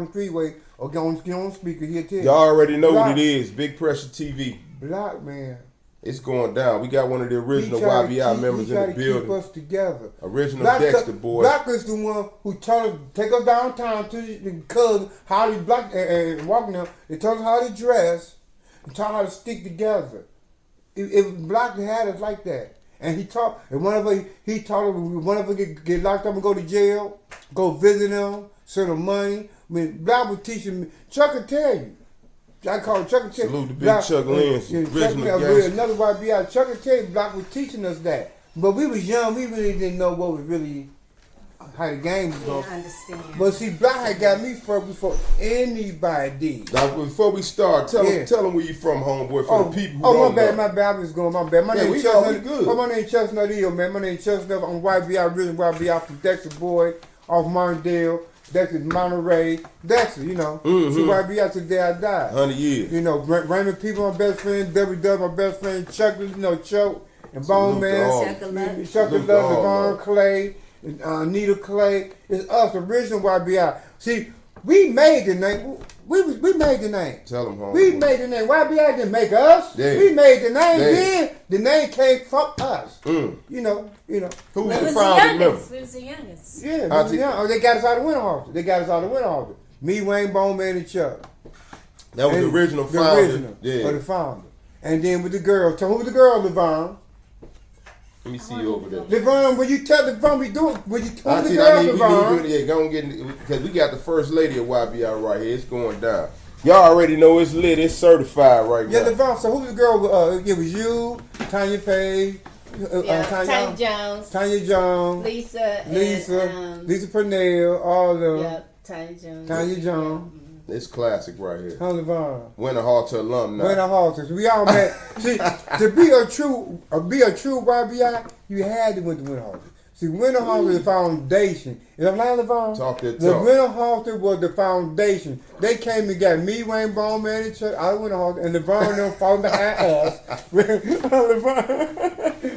Freeway or get on speaker here too. Y'all already know what it is. Big Pressure TV. Black man. It's going down. We got one of the original Y.B.I. members in the building. Keep us together. Original Dexter boy. Black is the one who told us take us downtown to the cousin how they black and walking them. They told us how to dress. They taught us how to stick together. If Black had us like that. And he taught, and whenever he taught us, whenever get locked up and go to jail, go visit them, send them money. I mean, Black was teaching me. Chuck will tell you. I call Chuck will tell you. Salute the big Chuck Lynch, original Gangsta. Another Y.B.I. Chuck will tell you, Black was teaching us that. But we was young, we really didn't know what was really, how the game was going. I understand. But see, Black had got me first before anybody did. Now, before we start, tell them where you from, homeboy, for the people who don't know. My bad, I was going, my bad. My name is Chest Nut. My name is Chest Nut, man. My name is Chest Nut. I'm Y.B.I. Really Y.B.I. from Dexter boy, off Martindale. Dexter, Monterey, Dexter, you know. See Y.B.I. till the day I die. 100 years. You know, Raymond People, my best friend, W.W., my best friend, Chuck, you know, Choke, and Bone Man, Chuck the Love, Devon Clay, and Nita Clay. It's us, original Y.B.I. See, we made the name. We made the name. Tell them, homie. We made the name. Y.B.I. didn't make us. Yeah. We made the name. Yeah. Then the name came from us. You know. Who was We the was founding member? We was the youngest. Yeah, we was young. Oh, they got us out of Winterhalter. Me, Wayne, Bone Man, and Chuck. That was the original founder. Or the founder. And then with the girl, who was the girl, LeVon? Let me see you over there. LeVon, will you tell LeVon we do it? Will you tell the I girl, need LeVon? yeah, go and get, because we got the first lady of Y.B.I. right here. It's going down. Y'all already know it's lit. It's certified right now. Yeah, LeVon. So who's the girl? It was you, Tanya Page, Tanya Jones, Lisa, and, Lisa Purnell, all of them. Yep, Tanya Jones. Yeah. It's classic right here. Huh, LeVon. Winterhalter alumni. Winterhalters. We all met. See, to be a true Y.B.I., you had to went to Winterhalter. See, Winterhalter is the foundation. Is that right, LeVon? Talk that The talk. Winterhalter was the foundation. They came and got me, Wayne Bone Man, and Chuck out of Winterhalter, and LeVon and them followed behind us. LeVon,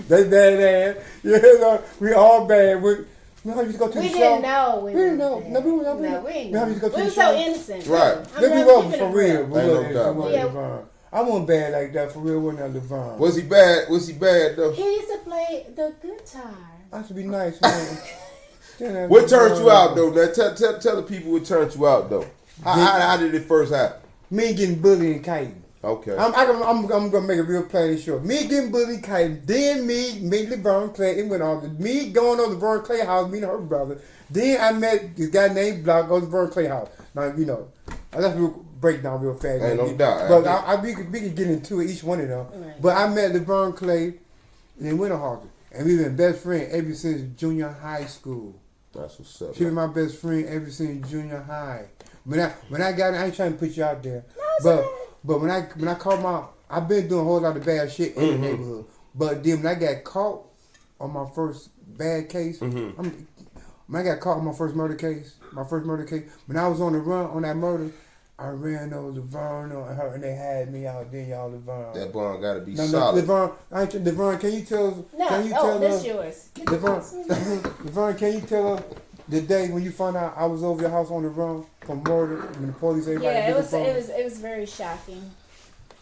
they badass. You know, we all bad. We used to go to the show. Didn't know. We didn't know. No, we didn't know. We used to go to the were show. so innocent. Right. We wasn't for real. We Ain't no wasn't doubt. LeVon. I wasn't bad like that for real. Wasn't that LeVon? Was he bad? Was he bad though? He used to play the guitar. I should be nice, man. What turned you out though? Now, tell the people what turned you out though. How did it first happen? Me getting bullied and kiting. Okay. I'm gonna make it real plain and short. Me getting bullied and kiting. Then me LeVon Clay. It went on. Me going on the LeVon Clay house, meeting her brother. Then I met this guy named Block on the LeVon Clay house. Now you know, I left real breakdown real fast. Ain't no doubt. But we could get into it, each one of them. Right. But I met LeVon Clay in Winterhalter, and we've been best friends ever since junior high school. That's what's up. She was my best friend ever since junior high. When I got, I ain't trying to put you out there, but when I caught I've been doing a whole lot of bad shit in the neighborhood. But then when I got caught on my first bad case, when I got caught on my first murder case, when I was on the run on that murder, I ran over LeVon and her, and they had me out there, y'all, LeVon. That bond got to be solid. LeVon, can you tell us? That's yours. LeVon, can you tell us the day when you found out I was over your house on the run from murder when the police everybody? Yeah, it was very shocking.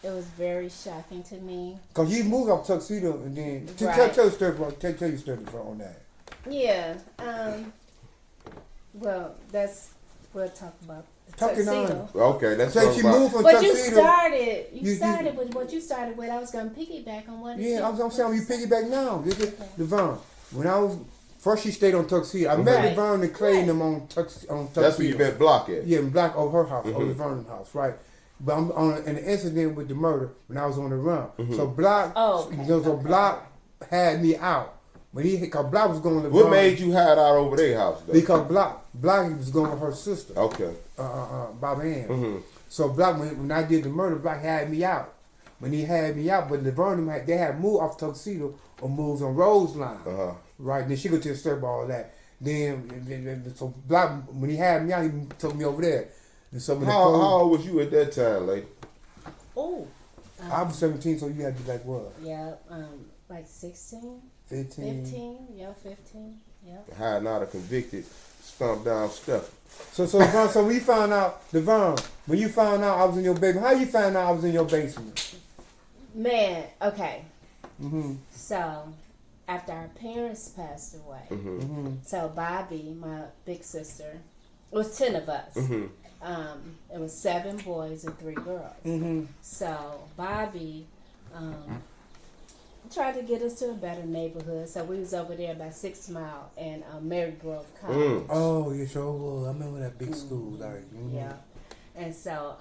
It was very shocking to me. Cause you moved off Tuxedo and then Right. tell your story, bro. Tell your story on that. Yeah. Well, we'll talk about the Talking tuxedo. Okay, that's So she moved from But Tuxedo. you started with what you started with. I was gonna piggyback on what. Yeah, I'm saying you piggyback now. This is LeVon. When I was first, she stayed on Tuxedo. I met LeVon and Clay and them on Tuxedo. That's where you met Block at. Yeah, in Black over her house, over LeVon's house, right? But I'm on an incident with the murder when I was on the run. So Block, so Block had me out. When cause Block was going to What made you hide out over their house though? Because Block was going with her sister. Okay. Bob Ann. So Block, when I did the murder, Block had me out. When he had me out, but LeVon, they had moved off Tuxedo or moved on Roseline. Right, then she go to the store all that. Then so Block, when he had me out, he took me over there. And so how old was you at that time, like? Oh. I was 17, so you had to be like what? Yeah, like 16. 15. 15, yeah, 15, yeah. Hiding out a convicted stomp down stuff. So we found out, Devon, when you found out I was in your basement, how you found out I was in your basement? Man, okay. Mm-hmm. So, after our parents passed away, Mm-hmm. so Bobby, my big sister, it was 10 of us. Mm-hmm. It was 7 boys and 3 girls. Mm-hmm. So Bobby tried to get us to a better neighborhood. So we was over there by 6 Mile and Mary Grove College. Oh, you sure was. I remember that big school. Like, Yeah. And so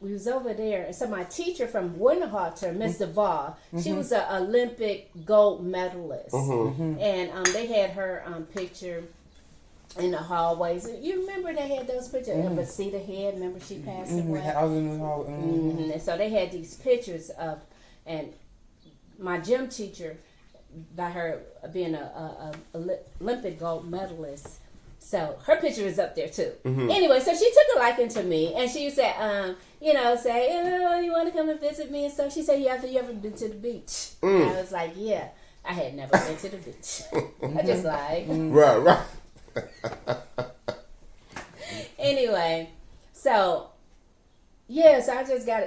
we was over there. And so my teacher from Winterhalter, Miss Duvall, she was an Olympic gold medalist. And they had her picture in the hallways. You remember they had those pictures of Basita Head? Remember she passed away? I was in the hall. And so they had these pictures of, and my gym teacher, by her being a Olympic gold medalist, so her picture is up there too. Anyway, so she took a liking to me, and she said, you want to come and visit me and stuff. She said, have you ever been to the beach? And I was like, yeah. I had never been to the beach. I just lied. Right. Anyway, so so I just got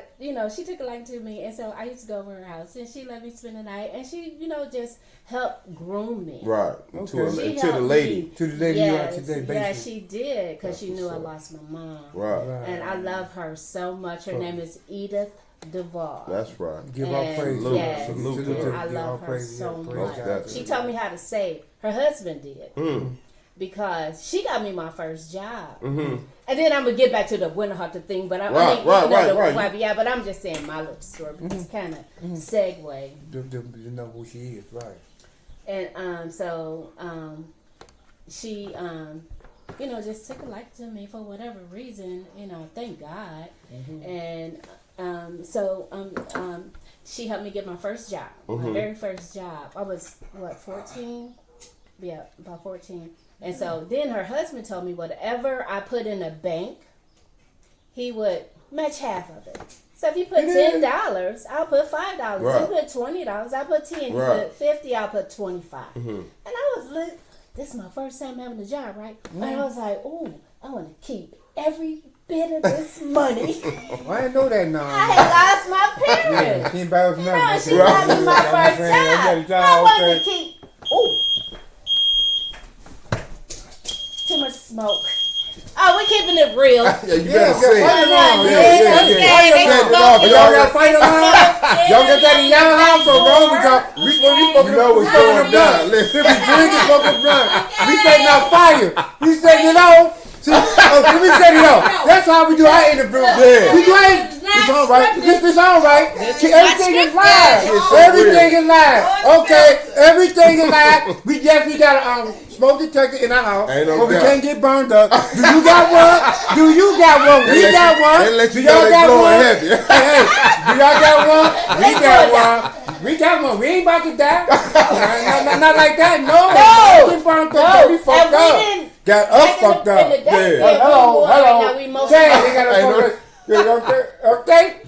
she took a liking to me, and so I used to go over her house, and she let me spend the night, and she just helped groom me. Right. Okay. To the lady. To the lady you are today, basically. Yeah, she did, because she knew I lost my mom. Right. And I love her so much. Her name is Edith Duvall. That's right. Give her praise. Salute. Yes, Salute. and I love her so much. Definitely. She taught me how to save. Her husband did. Because she got me my first job. And then I'm going to get back to the Winterhalter thing, but Right. Y.B.I., but I'm just saying my little story, because kind of segue. You know who she is, right. And she, just took a liking to me for whatever reason, thank God. And she helped me get my first job, my very first job. I was, 14? Yeah, about 14. And so then her husband told me whatever I put in a bank, he would match half of it. So if you put $10, I'll put $5. Right. If you put $20, I'll put 10. Right. You put $50, I'll put 25. And I was this is my first time having a job, right? And I was like, ooh, I want to keep every bit of this money. I didn't know that now. I had lost my parents. She ain't buy us nothing. She got me my first job. I wanted to keep. Ooh. Too much smoke. Oh, we're keeping it real. Yeah, you better say it. Y'all got to fight along. Y'all got that in y'all house, so wrong with y'all. We know what's going down. Listen, we drinking, smoking blunt. We setting out fire. We setting it out. We set it up. That's how we do our interview. Yeah. We do it. It's all right. It's all right. Everything is live. Everything is live. Okay, everything is live. We definitely got a smoke detector in our house, but we can't get burned up. Do you got one? Do you got one? We got one. They let Do you know y'all they got blowing one? heavy. Hey, do y'all got one? We got one. We got one. We ain't about to die. Not like that. No. We burnt up. We fucked up. Got us fucked up. Hello. Okay.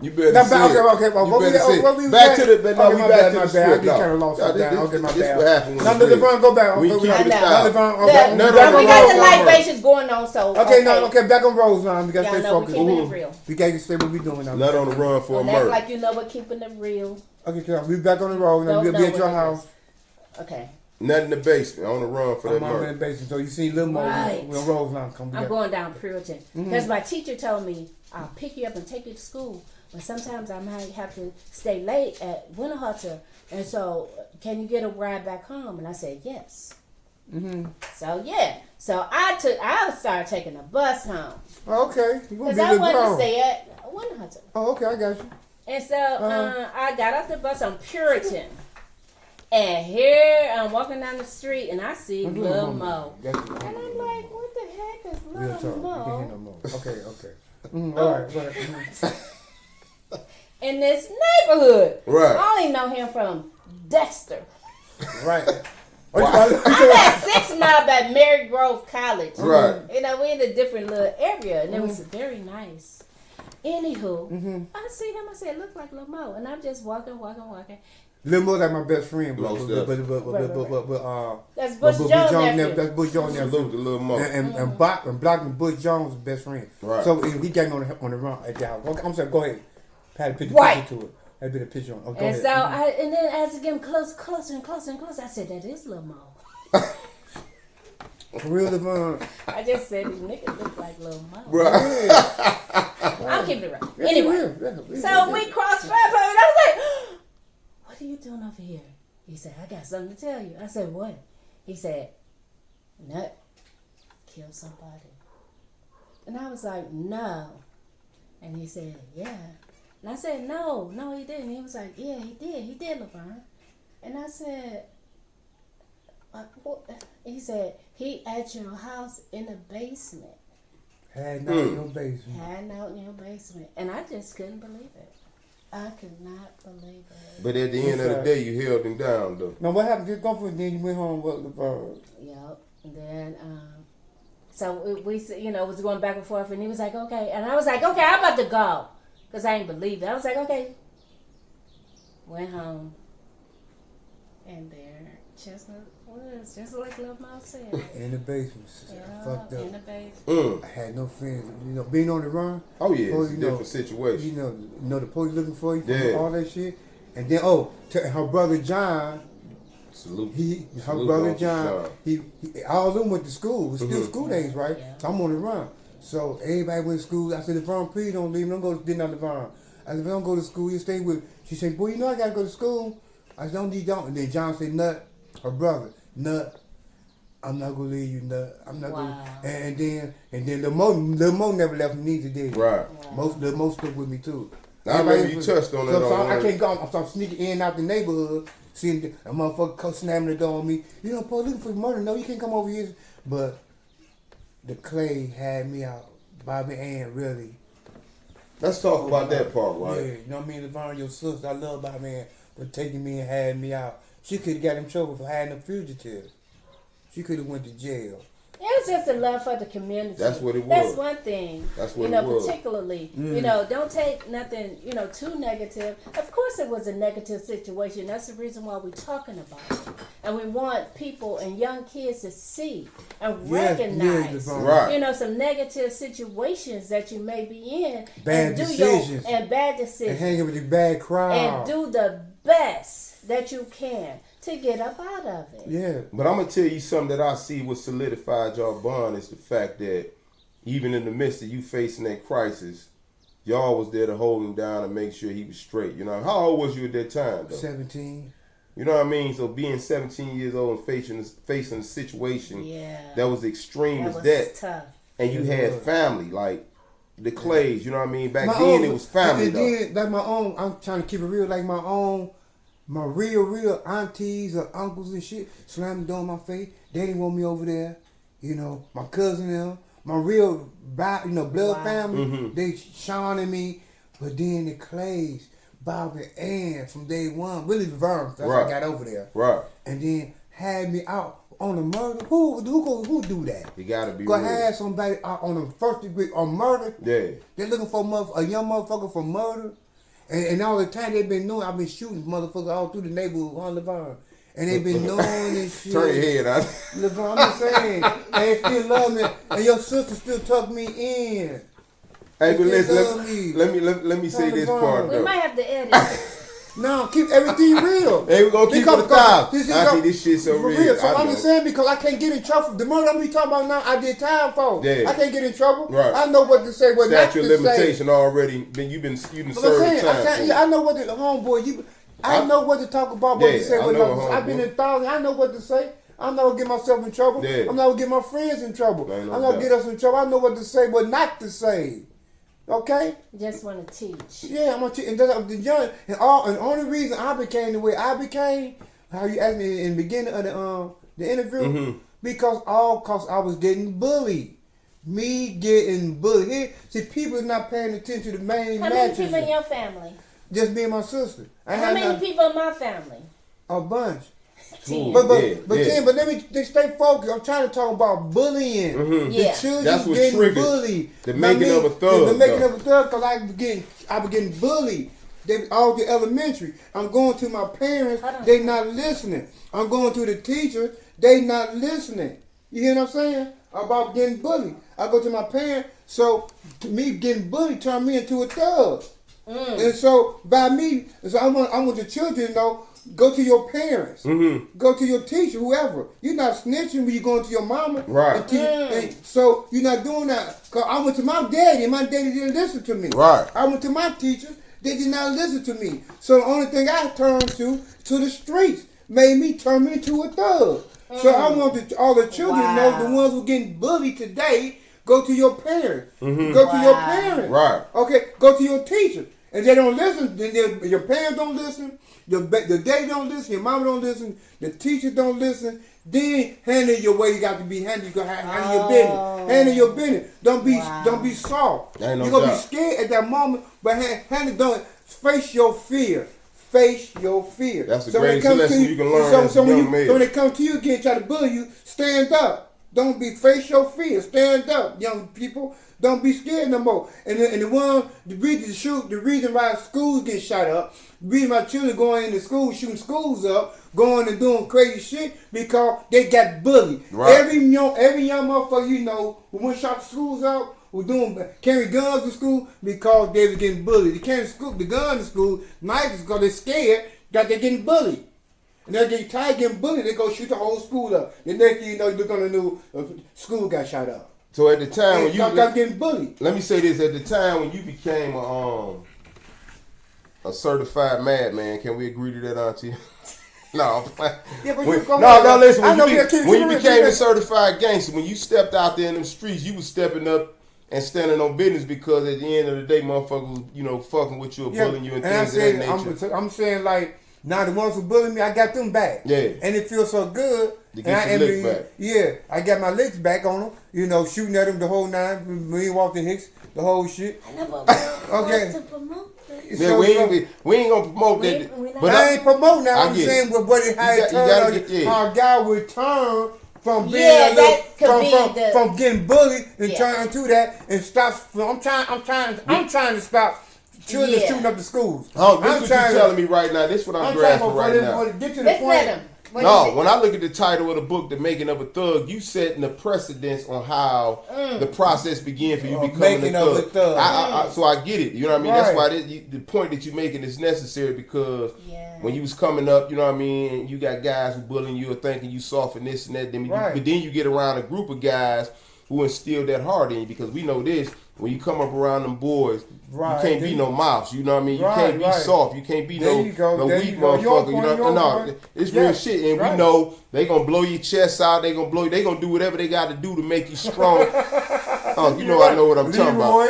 You better Now, say it. okay. Well, You better say it. Back to the script. My bad. I get kind of lost on that. Okay, my This what happened bad. when Now, LeBron, go back. we keep it style. We got the light bases going on, so. Okay, back on rolls now. We got to stay we're focused. keeping it real. We got to stay what we doing now. Not on the run for a Act murder. like you know we're keeping it real. Okay, we back on the road. Now we'll be at your house. Okay. Nothing in the basement. On the run for that I'm in murder. the basement, so you see little more. Right. We'll rolls now. I'm going down Puritan. Because my teacher told me, I'll pick you up and take you to school. But sometimes I might have to stay late at Winterhalter. And so, can you get a ride back home? And I said, yes. So, yeah. So, I started taking a bus home. Okay. Because I wanted to stay at Winterhalter. Oh, okay, I got you. And so, I got off the bus on Puritan. And here, I'm walking down the street, and I see Lil Mo. And I'm like, what the heck is Lil Mo? Okay. All right. In this neighborhood. Right. I only know him from Dexter. Right. I'm at 6 Mile by Mary Grove College. Right. We in a different little area, and it was very nice. Anywho, I see him. I said, it looks like Lil Mo. And I'm just walking. Lil Mo like my best friend, but That's Bush Jones' nephew. That's Bush Jones' nephew. Salute to Lil Mo. And Block and Bush Jones' best friend. Right. So he got me on the run at the house. Okay, I'm sorry, go ahead. Had a picture to it. Had a bit of picture on. Oh, go and ahead. so and then as it getting closer and closer, I said, that is Lil Mo. For real, Devon. I just said these niggas look like Lil Mo. Right. I'll keep it right. That's Anyway, real. so we crossed paths, and I was like, what are you doing over here? He said, I got something to tell you. I said, what? He said, Nut killed somebody. And I was like, no. And he said, yeah. And I said, no, he didn't. He was like, yeah, he did, Laverne. And I said, what? He said, he at your house in the basement. Had out in your basement. Hiding out in your basement. And I just couldn't believe it. I could not believe it. But at the end of the day, you held him down, though. Now, what happened? Just go for it, then you went home with Laverne. Yep. And then, so we was going back and forth, and he was like, okay. And I was like, okay, I'm about to go. Because I ain't believe it. I was like, okay. Went home. And there, Chestnut was just like Lil Mo said. In the basement. Yeah, Fucked up. in the basement. I had no friends. Being on the run. Oh, yeah. Police, It's a different situation. The police looking for you. Yeah. All that shit. And then, her brother John. Salute. Her brother John. He all of them went to school. It was still school days, right? Yeah. So I'm on the run. So everybody went to school. I said, Devon, please don't leave. Don't go to Devon. I said, don't go to school. You stay with. She said, boy, I gotta go to school. I said, don't. And then John said, Nut, her brother, Nut, I'm not gonna leave you, Nut. I'm not gonna. And then the Mo never left me neither, did he? Right. The most stuck with me too. I remember you touched on that. So I can't go. I'm sneaking in and out the neighborhood, seeing a motherfucker slamming the door on me. Paul, looking for murder. No, you can't come over here. But the Clay had me out. Bobby Ann, really. Let's talk about that part, right? Yeah, you know what I mean? Laverne, your sister, I love Bobby Ann for taking me and had me out. She could have got in trouble for hiding a fugitive. She could have went to jail. It was just a love for the community. That's what it was. That's one thing. That's what it was. Particularly, don't take nothing, too negative. Of course it was a negative situation. That's the reason why we're talking about it. And we want people and young kids to see and recognize, some negative situations that you may be in. Bad decisions. And bad decisions. And hanging with the bad crowd. And do the best that you can to get up out of it. Yeah. But I'm going to tell you something that I see what solidified y'all bond is the fact that even in the midst of you facing that crisis, y'all was there to hold him down and make sure he was straight. How old was you at that time, though? 17. You know what I mean? So being 17 years old and facing a situation that was extreme as that. Tough. And you had family, like the Clays, you know what I mean? Back then it was family, and then, like my own, I'm trying to keep it real, like my real aunties or uncles and shit slammed the door in my face. They didn't want me over there. My cousin them, my real blood family, they shining me. But then the Clays, Bob and Ann from day one, really the Verms, that's how I got over there. Right. And then had me out on a murder. Who do that? You gotta be Go real. have somebody out on the first degree on murder. Yeah. They're looking for a young motherfucker for murder. And all the time they've been knowing, I've been shooting motherfuckers all through the neighborhood on Laverne. And they've been knowing this shit. Turn your head out. Laverne, I'm just saying. And they still love me. And your sister still tuck me in. Hey, but listen, let me say this part, We though. might have to edit. No, keep everything real. Hey, we're going to keep it 1,000. I see this shit so real. So I'm just saying, because I can't get in trouble. The murder I'm talking about now, I did time for. Yeah. I can't get in trouble. Right. I know what to say, what not to say. Statute of limitation already. You've been served time. I know what the homeboy. I know what to talk about. What to say. I've been in thousands. I know what to say. I'm not gonna get myself in trouble. Yeah. I'm not gonna get my friends in trouble. I'm not gonna get us in trouble. I know what to say, what not to say. Okay. Just want to teach. Yeah, I'm gonna teach. And that's the young. And the only reason I became the way I became, how you asked me in the beginning of the interview, because I was getting bullied. Me getting bullied. See, people is not paying attention to the main How many people in your family? Just me and my sister. How many people in my family? A bunch. 10. But let me stay focused. I'm trying to talk about bullying. The children That's what getting triggered bullied. the making of a thug. The making of a thug, because I was getting bullied. They all the elementary. I'm going to my parents. They not listening. I'm going to the teachers. They not listening. You hear what I'm saying? About getting bullied. I go to my parents. So to me, getting bullied turned me into a thug. And so by me, so I want the children to know. Go to your parents. Go to your teacher, whoever. You're not snitching when you're going to your mama. Right. And so you're not doing that. Because I went to my daddy, and my daddy didn't listen to me. Right. I went to my teachers. They did not listen to me. So the only thing I turned to the streets, turn me into a thug. So I want all the children to know the ones who are getting bullied today, go to your parents. Go to your parents. Right. Okay, go to your teacher. If they don't listen, then your parents don't listen, the daddy don't listen, your mama don't listen, the teacher don't listen, then handle your way you got to be handled. You got to handle your business. Handle your business. Don't be soft. Ain't no You're going to be doubt. scared at that moment, but face your fear. Face your fear. That's the greatest lesson you can learn as a young man. So when they come to you again, try to bully you, stand up. Don't face your fear. Stand up, young people. Don't be scared no more. And the reason why schools get shot up, the reason why children going into school, shooting schools up, going and doing crazy shit, because they got bullied. Right. Every young motherfucker you know who went shot schools up, who carry guns to school because they was getting bullied. They carry the gun to school, knives because they're scared that they're getting bullied. And they get tired of getting bullied, they go shoot the whole school up. The next thing you know, you look on the news, school got shot up. So at the time when you got getting bullied. Let me say this: at the time when you became a certified madman, can we agree to that, Auntie? No, Yeah, but listen. When you became a certified gangster, when you stepped out there in them streets, you was stepping up and standing on business, because at the end of the day, motherfuckers, fucking with you or bullying you and things of that nature. I'm saying, like, now the ones who bully me, I got them back. Yeah. And it feels so good. To get your licks back. Yeah, I got my licks back on them. Shooting at them the whole nine. Me and Walter Hicks, the whole shit. Okay. To promote this. Yeah, we ain't gonna promote that. But I ain't promoting that. I'm saying how a guy would turn from being from getting bullied and turn to that and stop. I'm trying to stop children shooting up the schools. Oh, this is what you're telling me right now. This is what I'm grasping right now. Get to the point. No, when I look at the title of the book, The Making of a Thug, you setting the precedence on how the process began for you becoming a thug. So I get it. You know what I mean? Right. That's why the point that you're making is necessary, because when you was coming up, you know what I mean, and you got guys who bullying you or thinking you soft and this and that. But then you get around a group of guys who instill that heart in you, because we know this. When you come up around them boys, you can't be no mouse. You know what I mean? You can't be soft. You can't be no weak motherfucker. It's real shit, and we know they gonna blow your chest out. They gonna do whatever they got to do to make you strong. I know what I'm talking about.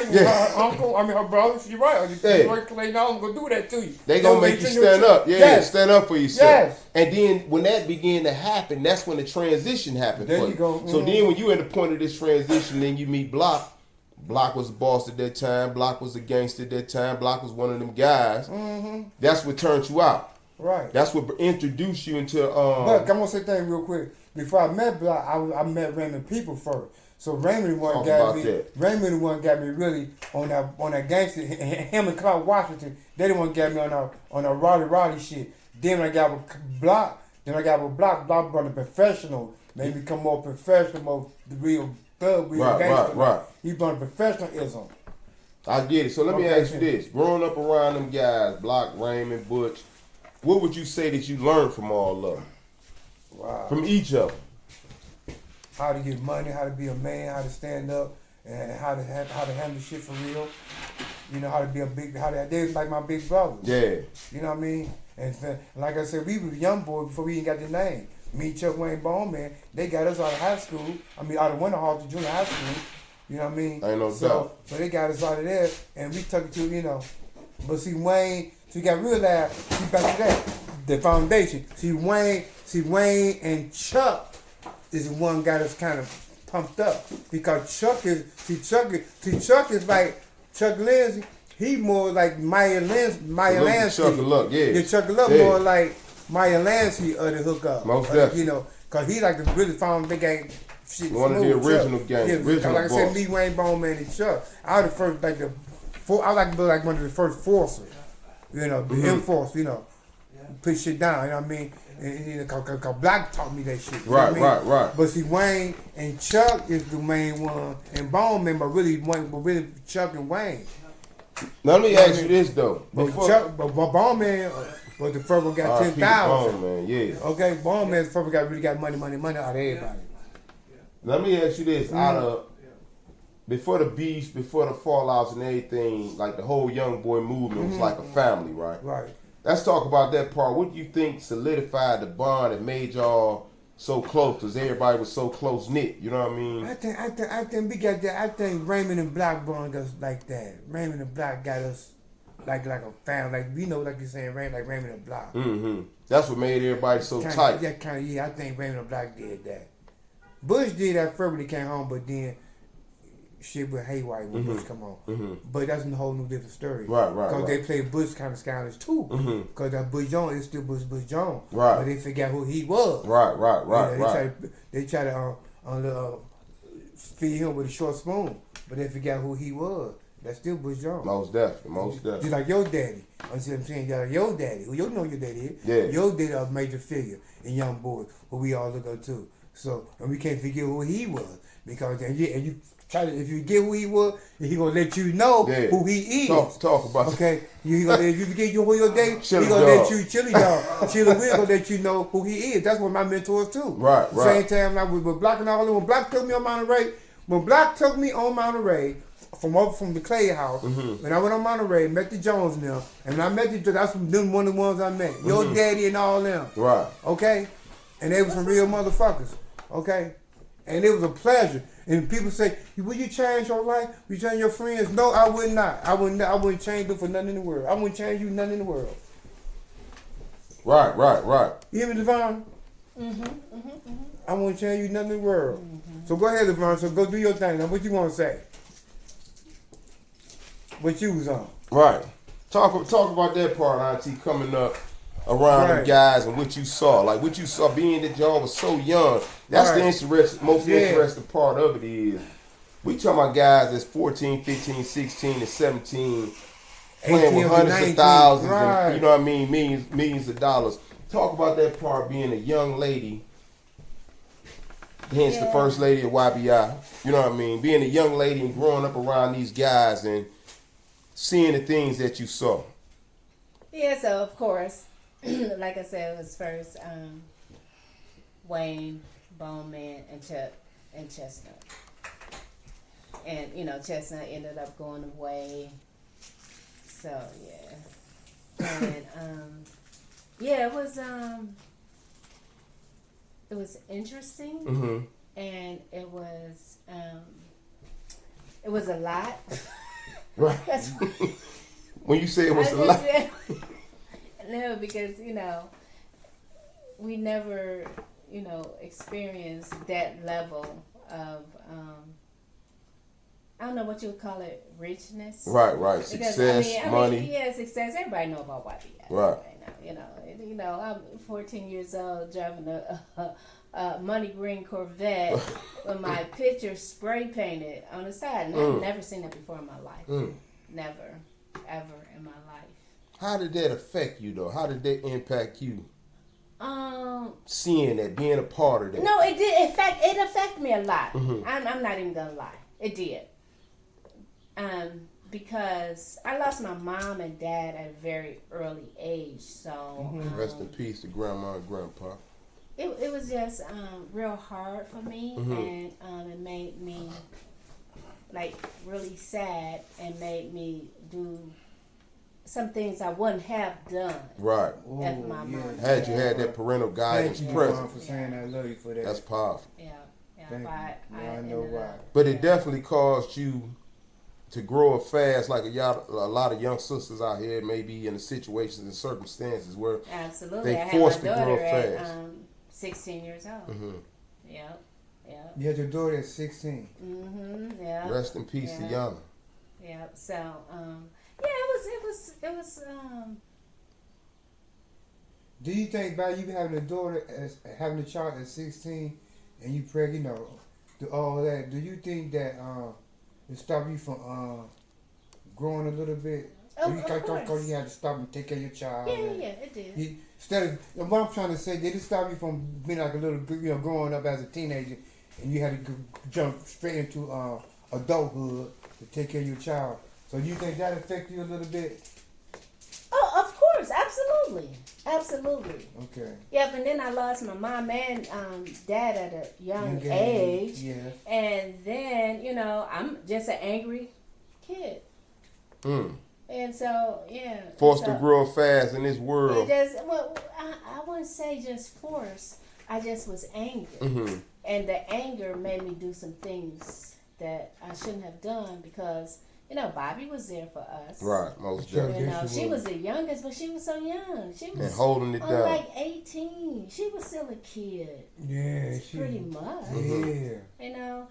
Uncle, her brother. You're right. Clay, now I'm gonna do that to you. They gonna make you stand up. Stand up for yourself. Yes. And then when that began to happen, that's when the transition happened for you. Go. So then when you at the point of this transition, then you meet Block. Block was the boss at that time. Block was a gangster at that time. Block was one of them guys. That's what turned you out. Right. That's what introduced you into. But I'm gonna say thing real quick. Before I met Block, I met Raymond People first. So Raymond the one got me. Raymond the one got me really on that gangster. Him and Clark Washington. They the one got me on that Roddy shit. Then I got with Block. Block brought a professional. Made me become more professional, more the real. Right. He brought professionalism. I get it. So let me ask you this: growing up around them guys, Block, Raymond, Butch, what would you say that you learned from all of them? Wow. From each of them. How to get money, how to be a man, how to stand up, and how to handle shit for real. How to be they was like my big brothers. Yeah. You know what I mean? And like I said, we were young boys before we even got the name. Me, Chuck Wayne Bone, man, they got us out of high school. Out of Winter Hall to junior high school. You know what I mean? Ain't no doubt. So they got us out of there, and we took it to, But see, Wayne, so you got to realize, see, back to that, the foundation. See, Wayne and Chuck is the one got us kind of pumped up. Because Chuck is like Chuck Lindsay. He more like Maya Lansky. Chuck Luck, yeah. Chuck Luck more like Maya Lansky of the hookup. Most definitely. Because he like the really found big gang shit. One of the original gangs. Yeah, original like boss. I said, me, Wayne Bone, Man, and Chuck. I was the first, I like to be like one of the first forcers. You know, the enforce, you know, put shit down. You know what I mean? And you know, cause Black taught me that shit. You know Right, what I mean? right. But see, Wayne and Chuck is the main one, and Bone Man, but really Chuck and Wayne. Now let me ask you this though. But Bone Man was the first one got R.I.P. 10,000. Bone Man, yeah. Okay, Bone Man first got really got money out of everybody. Let me ask you this: out of before the beefs, before the fallouts and everything, like the whole young boy movement was like a family, right? Right. Let's talk about that part. What do you think solidified the bond and made y'all so close? Because everybody was so close knit. You know what I mean? I think we got that. I think Raymond and Black bond us like that. Raymond and Black got us like a family. Like we know, like you're saying, Raymond and Black. Mm-hmm. That's what made everybody so tight. I think Raymond and Black did that. Bush did that first when he came home, but then shit went haywire when Bush come on. Mm-hmm. But that's a whole new different story. Right. Because they played Bush kind of scandalous too. Because that Bush Jones is still Bush Jones. Right. But they forgot who he was. Right. They try to feed him with a short spoon, but they forgot who he was. That's still Bush Jones. Most definitely. Just like your daddy. I'm saying, your daddy. Who you know your daddy is. Yeah. Your daddy a major figure in young boys who we all look up to. So, and we can't forget who he was. Because you try to, if you get who he was, he gonna let you know who he is. Talk about okay. If you forget who your daddy, he gonna let you Chili Dog. Chili Will gonna let you know who he is. That's what my mentors too. Right. Same time like with Black and all of them. When Black took me on Monterey, from the Clay House, when I went on Monterey, met the Jones now, and when I met that's one of the ones I met. Your daddy and all them. Right. Okay? And they were some real motherfuckers. Okay? And it was a pleasure. And people say, will you change your life? Will you change your friends? No, I would not. I wouldn't change them for nothing in the world. I wouldn't change you nothing in the world. Right. You hear me, Devon? I won't change you nothing in the world. So go ahead, Devon. So go do your thing. Now, what you want to say? What you was on? Right. Talk about that part, Auntie, coming up around them guys and what you saw. Like what you saw being that y'all was so young. That's the most interesting part of it is we talking about guys that's 14, 15, 16, and 17 playing with hundreds of thousands and, you know what I mean, millions of dollars. Talk about that part being a young lady, hence the first lady of Y.B.I. You know what I mean? Being a young lady and growing up around these guys and seeing the things that you saw. Yeah, so of course, like I said, it was first Wayne, Bone Man, and Chuck and Chestnut. And, you know, Chestnut ended up going away. So, yeah. And, it was interesting. And it was a lot. Right. When you say it was a lot. No, because, you know, we never, you know, experienced that level of, I don't know what you would call it, richness. Right. Because, Success, money. Yeah, success. Everybody know about Y.B.I. Right. You know, I'm 14 years old driving a money green Corvette with my picture spray painted on the side. And I've never seen that before in my life. Never, ever in my life. How did that affect you, though? How did that impact you? Seeing that, being a part of that. No, it did. In fact, it affected me a lot. I'm not even gonna lie. It did. Because I lost my mom and dad at a very early age. So rest in peace to grandma and grandpa. It was just real hard for me, and it made me like really sad and made me do some things I wouldn't have done. Right. If my mom Had you had that parental guidance present. For saying I love you for that. That's powerful. Yeah. I know why. But it definitely caused you to grow up fast, like a lot of young sisters out here may be in situations and circumstances where absolutely. they forced to grow up at, fast. 16 years old. Yep. You had your daughter at 16. Yeah. Rest in peace to Yana. Yep. So, it was. Do you think by you having a daughter, having a child at 16, and you pregnant, do all that? Do you think that it stop you from growing a little bit Of Because course. you had to stop and take care of your child. Yeah, it did. Instead of what I'm trying to say, they didn't stop you from being like a little, growing up as a teenager, and you had to jump straight into adulthood to take care of your child. So you think that affected you a little bit? Oh, of course, absolutely. Okay. Yep, and then I lost my mom and dad at a young age. Yeah. And then, I'm just an angry kid. And so, yeah. Forced to grow fast in this world. I wouldn't say just forced. I just was angry. Mm-hmm. And the anger made me do some things that I shouldn't have done because, Bobby was there for us. Right, most definitely. She was the youngest, but she was so young. She was and holding it down. like 18. She was still a kid. Yeah, pretty much. Yeah.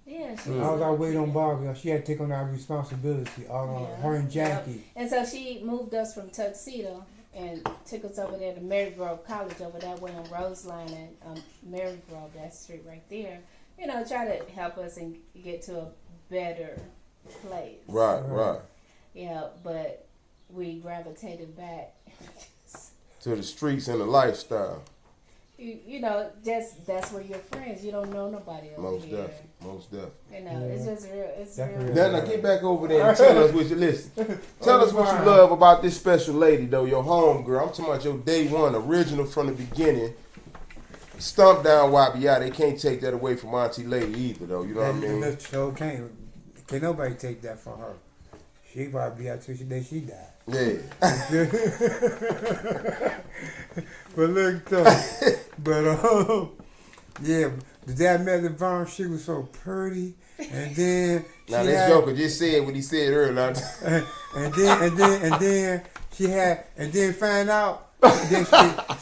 Yeah, she I was out waiting on Barbie. She had to take on that responsibility. Her and Jackie. Yep. And so she moved us from Tuxedo and took us over there to Marygrove College over that way on Roseline and Marygrove, that street right there. Try to help us and get to a better place. Right. Yeah, but we gravitated back to the streets and the lifestyle. That's where you're friends. You don't know nobody over here. Most definitely. It's just real. It's real. Now get back over there and tell us what you listen. Tell us what you love about this special lady, though. Your homegirl. I'm talking about your day one, original from the beginning. Stomp down Y.B.I. They can't take that away from Auntie Lady either, though. You know what I mean? So can't nobody take that from her. She Y.B.I. till the day she died. Yeah. But look though, yeah, the day I met Laverne, she was so pretty, and then now this Joker just said what he said earlier. and then find out. Then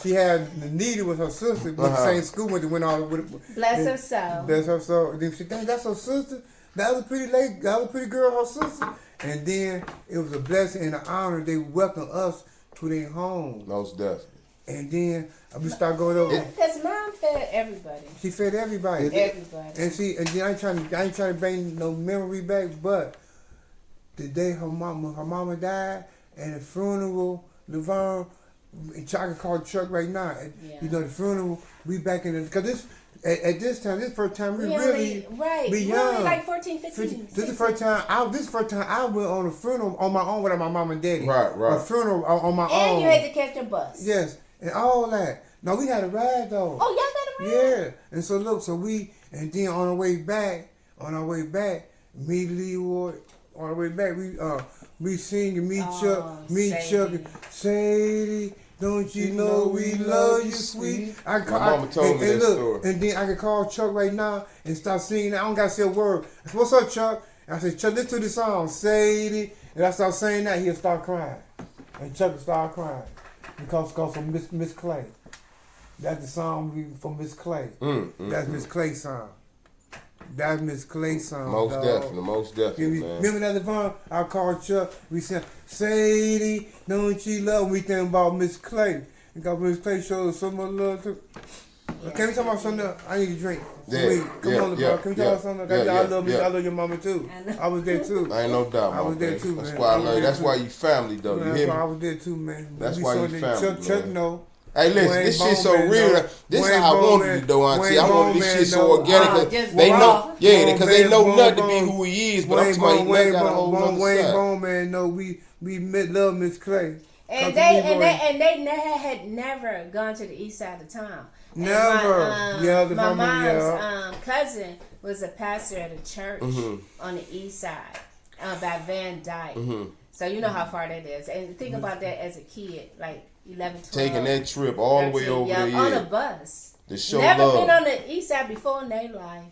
she had Nita with her sister, with the same school with the went all with. Bless her soul. Bless her soul. And then she think that's her sister. That was a pretty lady. That was a pretty girl, her sister. And then it was a blessing and an honor. They welcomed us to their home. Most definitely. And then we start going over. Because mom fed everybody. She fed everybody. Everybody. And then I ain't trying to bring no memory back, but the day her mama died, and the funeral, Laverne, I can call Chuck right now. Yeah. The funeral, we back in the, because this. At this time, this first time we really we young. only like 14, 15. This is the first time I went on a funeral on my own without my mom and daddy. Right. A funeral on my own. And you had to catch a bus. Yes, and all that. No, we had a ride though. Oh, y'all got a ride? Yeah, and so look, and then on our way back, me, Leroy, on our way back, we singing, Chuck, Sadie. Don't you know we love you, sweet? My mama told me that story. And then I can call Chuck right now and start singing. I don't got to say a word. I said, what's up, Chuck? And I said, Chuck, listen to this song, Sadie. And I start saying that, he'll start crying. And Chuck will start crying. Because from Miss Clay. That's the song from Miss Clay. That's Miss Clay's song. That's Miss Clay's song. Most definitely, man. Remember that Laverne? I called Chuck. We said, Sadie, don't you love me? Thinking about Miss Clay. Because Miss Clay showed us so much love too. Can we talk about something else? I need a drink. Come on, Can we talk about something else? I love your mama too. I was there too. I ain't no doubt. I was there too, man. That's why I love you. That's why you family, though. You hear me? I was there too, man. That's why you family, Chuck know. Hey, listen, this shit so real. This is how I wanted it, though, Auntie. I wanted this shit so organic. They know, because they know nothing to be who he is. But I'm talking about he got a whole other Wayne side. Bone, man, know we love Miss Clay. And they had never gone to the east side of town. Never. My mom's cousin was a pastor at a church on the east side by Van Dyke. So you know how far that is. And think about that as a kid, like 11, 12. Taking that trip all the way over there, on a bus. To show Never love. been on the east side before in their life.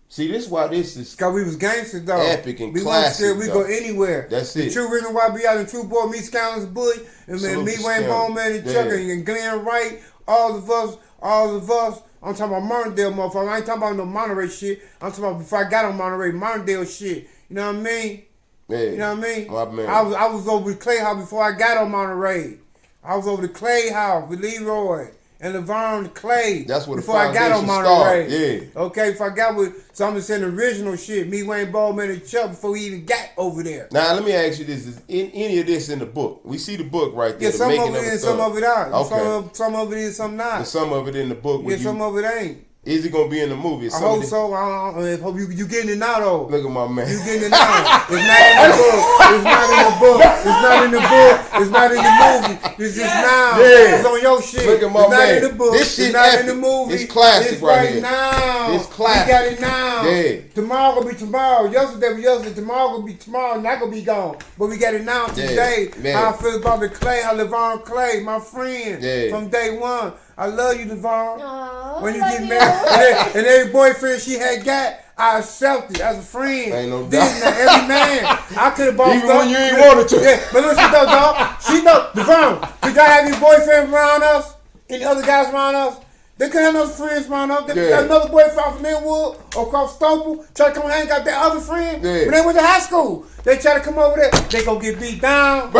See, this is why this is because we was gangsters, though. Epic and classic. We go anywhere. That's it. The true reason why we out in True Boy, me, Scoundrels, Bush, and man, me, Wayne Bone, man, and Chuck, and Glenn Wright, all of us. I'm talking about Martindale, motherfucker. I ain't talking about no Monterey shit. I'm talking about before I got on Martindale shit. You know what I mean? Yeah. You know what I mean? My man. I was over the Clay House before I got on Monterey. I was over the Clay House with Leroy and LeVon Clay. That's what the before I got on foundation Monterey. started, yeah. Okay, before I got with some of the original shit, me, Wayne Baldwin, and Chuck before we even got over there. Now let me ask you this: is any of this in the book? We see the book right there. Yeah, the some making of it a is, Thug. some of it out. Okay. Some of it is, some not. And some of it in the book. Yeah, some of it ain't. Is it gonna be in the movie? I hope so. I hope you getting it now though. Look at my man. You getting it now. It's not in the book. It's not in the book. It's not in the book. It's not in the movie. It's just now. Yeah. It's on your shit. Look at my it's not man. in the book. This shit it's not epic. in the movie. It's classic it's right here. now. It's classic. We got it now. Yeah. Tomorrow gonna be tomorrow. Yesterday was yesterday. Tomorrow gonna be tomorrow. Not gonna be gone. But we got it now today. Yeah. How I feel about the Clay, how LeVon Clay, my friend, from day one. I love you, LeVon. Aww, When you get married, and every boyfriend she had got, I accepted as a friend. Ain't no doubt. Then, every man, I could have bought Even stuff. when you ain't wanted to. Yeah, but look, she know, dog. She know, LeVon. Could y'all have your boyfriend around us? Any other guys around us? They could have no friends around us. They got another boyfriend from Linwood or across Stoughton. Try to come hang out their other friend. Yeah. When they went to high school, they try to come over there. They gonna get beat down.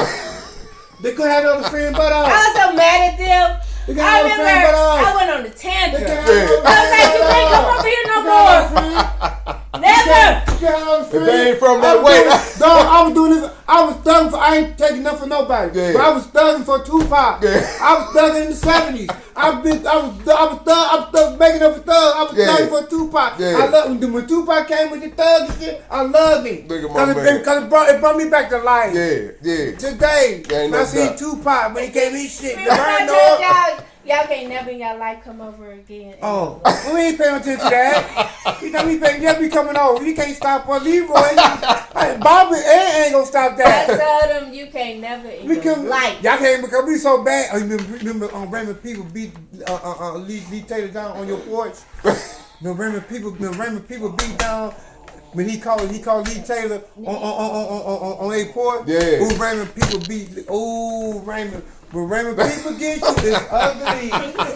They couldn't have no other friend but us. I was so mad at them. I remember I went on the tangent. I was like, you can't come over here no more. Never. If they ain't from that way. Dog, I was doing this. I was thugging for. I ain't taking nothing for nobody. Yeah. But I was thugging for Tupac. Yeah. I was thugging in the '70s. I was making up for Thug. I was thugging for Tupac. Yeah. I love him. When Tupac came with the Thug and shit, I loved him. Look at my man. Because it brought me back to life. Yeah. Today, Ain't when I no seen doubt. Tupac when he came his shit. Y'all can't never in your life come over again. Oh, we ain't paying attention to that. You know, they'll be coming over. You can't stop us. Leroy, Bobby ain't gonna stop I that. told them you can't never in your life. Y'all can't because we so bad. Oh, you remember Raymond people beat Lee Taylor down on your porch? No Raymond people beat down. When he called Lee Taylor on a porch. Yeah. Ooh, Raymond people beat. Ooh, Raymond. When Raymond people get you, it's ugly.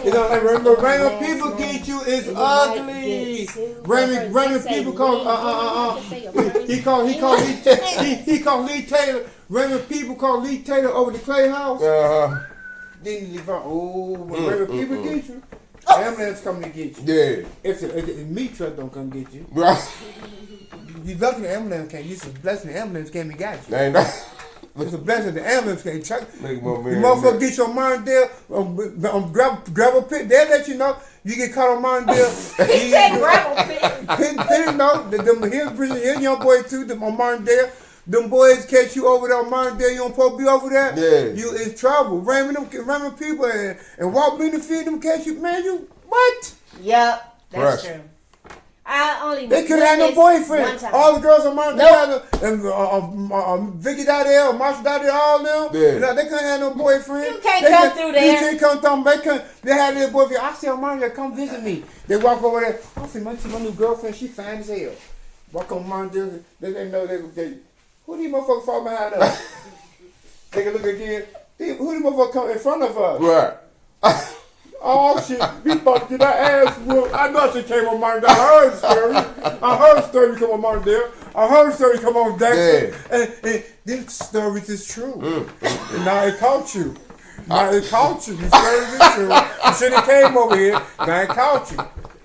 You know, like when Raymond people get you, it's ugly. Raymond people call he called Lee Taylor. Raymond people called Lee Taylor over the Clay house. Then he found, when Raymond people get you, ambulance coming to get you. Yeah. If the meat truck don't come get you, Right. you lucky the ambulance came. It's a blessing the ambulance came and got you. Ain't that? It's a blessing the ambulance came. Chuck, Look at my you man. motherfucker get your Mondale gravel pit. They'll let you know you get caught on Mondale. He said gravel pit. Pit no, here's young boy too. Them on Mondale. Them boys catch you over there on Mondale. You don't supposed to be over there. Yeah. You in trouble. Ramming people and walk in the field. Them catch you, man. You what? Yep, that's Fresh. true. I only They could have no boyfriend. All the girls on Mondale and Vicky Dardell, Marsha Dardell, all them. Yeah. You know, they couldn't have no boyfriend. You can't come through there. You can't come through. They had their boyfriend. I see on Mondale, come visit me. They walk over there. I see my new girlfriend. She fine as hell. Walk on Mondale. They know they who these motherfuckers fall behind us? Take a look again. Who these motherfuckers come in front of us? Right. Oh shit, we about to get our ass whooped. I know she came on Mondale. I heard the story. I heard the story come on Mondale. I heard the story come on Dexter. Yeah. And this story is true. And now it caught you. Now it caught you. The story is true. You should have came over here. Now it caught you.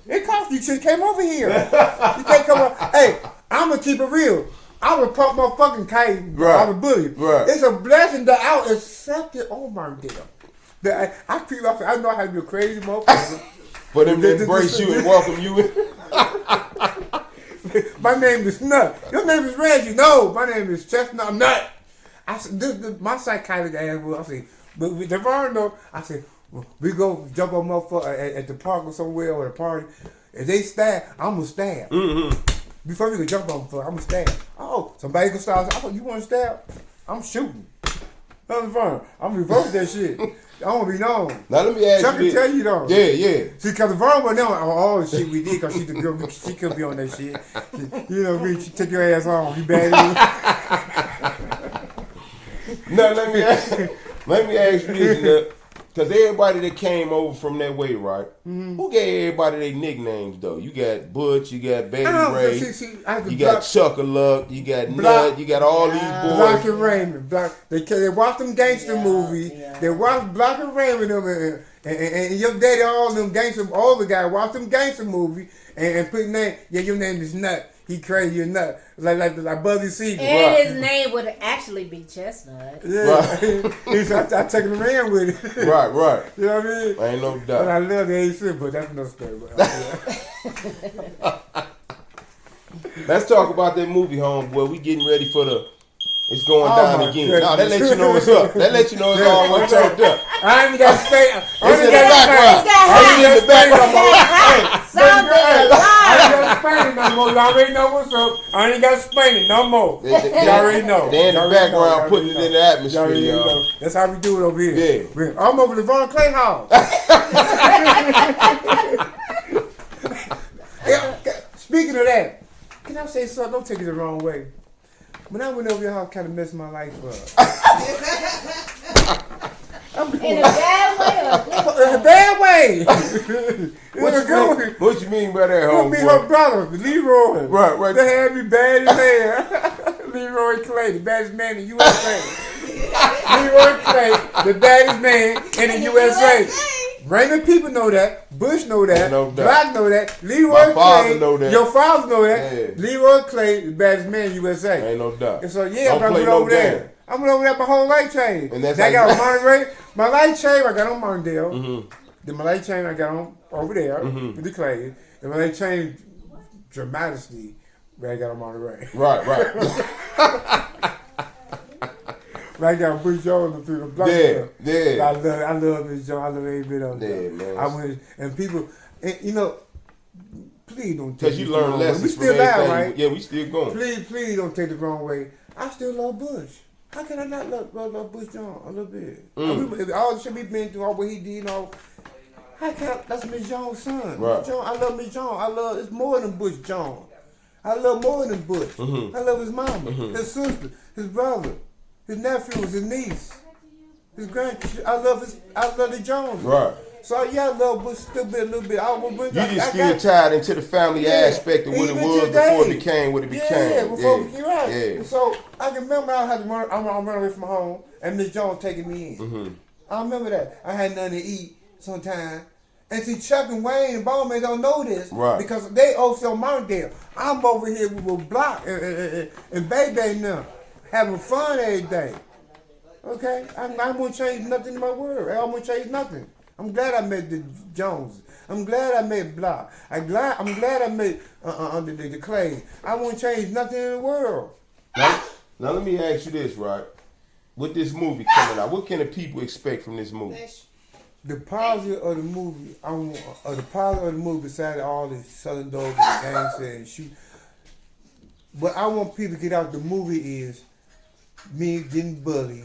It caught you. You should have came over here. You can't come over. Hey, I'm going to keep it real. I would pump my fucking kite. Right. I would bully. Right. It's a blessing that I accepted on Mondale. I know how to be a crazy motherfucker. For them to embrace you and welcome you in. My name is Nut. Your name is Reggie. No, my name is Chestnut Nut. I said, my psychiatrist asked me, I said, but with Devon, I said, well, we go jump on motherfucker at the park or somewhere or a party. If they stab, I'm going to stab. Mm-hmm. Before we can jump on motherfucker, I'm going to stab. Oh, somebody can start. Oh, you want to stab? I'm shooting. Nothing fun. I'm going to reverse that shit. I want to be known. Now let me ask Chuck you can tell you though. Yeah. See, because the Vaughn went on all the shit we did, because she the girl, she could be on that shit. You know, she took your ass home. You bad Now let me ask you this, because everybody that came over from that way, right? Mm-hmm. Who gave everybody their nicknames though? You got Butch, you got Baby Ray, you got Chuck-a-Luck, you got Nut, you got all these boys. Block and Raymond. They watched them gangster movies. Yeah. They watched Block and Raymond And your daddy, all them gangster, all the guys watch them gangster movies and put name. Yeah, your name is Nut. He crazy, you're Nut. Like Buzzy Siegel. And his name would actually be Chestnut. Yeah, I take him around with it. Right. You know what I mean? Ain't no doubt. But I love the A6, but that's no story. Let's talk about that movie, homeboy. We getting ready for the. It's going down again. Goodness. No, that lets you know it's up. That lets you know it's all turned up. I ain't got to say. It's in the background. It's in the background. Something I ain't got to explain it no more. You already know what's up. I ain't got to explain it no more. You already know. They in the background putting it in the atmosphere, y'all. That's how we do it over here. Yeah. I'm over the Von Clay house. Speaking of that, can I say something? Don't take it the wrong way. When I went over your house, kind of messed my life up. in a bad way or In a bad way. What you mean by that, homeboy? Me and her brother, Leroy. Right. They had me bad as hell. Leroy Clay, the baddest man in the USA. Leroy Clay, the baddest man in the USA. Raymond people know that. Bush know that. Black know that. Leroy Clay. Know that. Your father know that. Yeah. Leroy Clay, the baddest man in the USA. Ain't no doubt. And so I went over there. I went over there my whole life change. And that's I got on Monterey. My life chain I got on Martindale. Mm-hmm. Then my life chain I got on over there with the Clay. And my life chain dramatically where I got on Monterey. Right. Right now, Bush Jones through the block. Yeah. I love Miss Jones. I love every bit of it. Yeah, man. I went and people, and, please don't take Because you learn lessons we from still everything. out, right? Yeah, we still going. Please don't take it the wrong way. I still love Bush. How can I not love Bush Jones a little bit? All the shit we been through, all what he did, that's Miss Jones' son. Right. Miss Jones, I love Miss Jones. It's more than Bush Jones. I love more than Bush. Mm-hmm. I love his mama, his sister, his brother, his nephews, his niece, his grandkids. I love the Jones. Right. So I love Bush still be a little bit. You just still tied into the family aspect of what it was before it became what it became. Yeah, before it became right. Yeah. So I can remember I had to run away from home and Miss Jones taking me in. Mm-hmm. I remember that. I had nothing to eat sometime. And see, Chuck and Wayne and Bowman don't know this because they also Martindale. I'm over here with Block and Baby now having fun every day. Okay? I won't change nothing in my world. I won't change nothing. I'm glad I met the Jones. I'm glad I met Block. I'm glad I met the Clay. I won't change nothing in the world. Now let me ask you this, right? With this movie coming out, what can the people expect from this movie? The positive of the movie, besides all the selling dogs and gangster and shoot, what I want people to get out the movie is me getting bullied.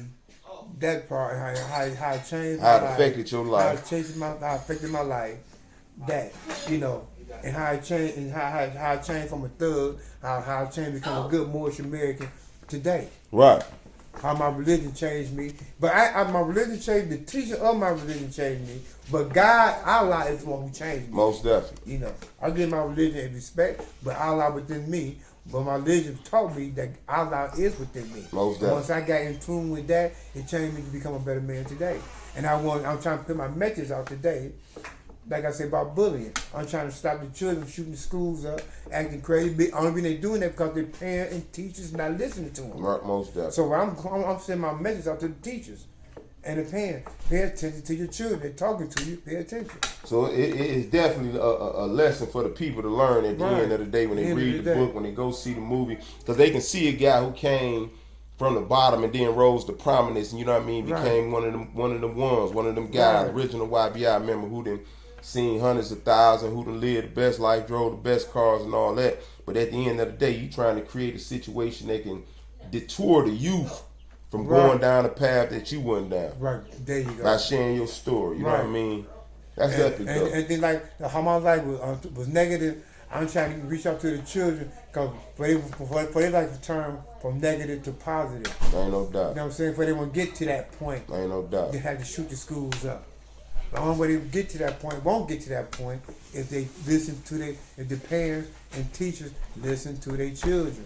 That part, how it changed my life. How it affected your life. How it affected my life. That, and how it changed, and how it changed from a thug, how it changed to become a good Moorish American today. Right. How my religion changed me. But my religion changed, the teacher of my religion changed me. But God, Allah is the one who changed me. Most definitely. I give my religion a respect, but Allah within me. But my religion taught me that Allah is within me. Most definitely. Once I got in tune with that, it changed me to become a better man today. And I'm trying to put my message out today, like I said about bullying. I'm trying to stop the children shooting the schools up, acting crazy. Only reason they're doing that because their parents and teachers not listening to them. Right, most definitely. So I'm sending my message out to the teachers and the parents. Pay attention to your children. They're talking to you. Pay attention. So it is definitely a lesson for the people to learn at the end of the day when they read the book, when they go see the movie, because they can see a guy who came from the bottom and then rose to prominence, and became one of them guys, original Y.B.I. member who done seen hundreds of thousands, who done lived the best life, drove the best cars and all that. But at the end of the day, you trying to create a situation that can detour the youth from going down the path that you went down. Right, there you go. By sharing your story, you know what I mean? That's epic, though. And then like how my life was negative, I'm trying to reach out to the children because for their life to turn from negative to positive. Ain't no doubt. You know what I'm saying? For they want to get to that point. Ain't no doubt. They had to shoot the schools up. The only way they won't get to that point if they listen to if the parents and teachers listen to their children.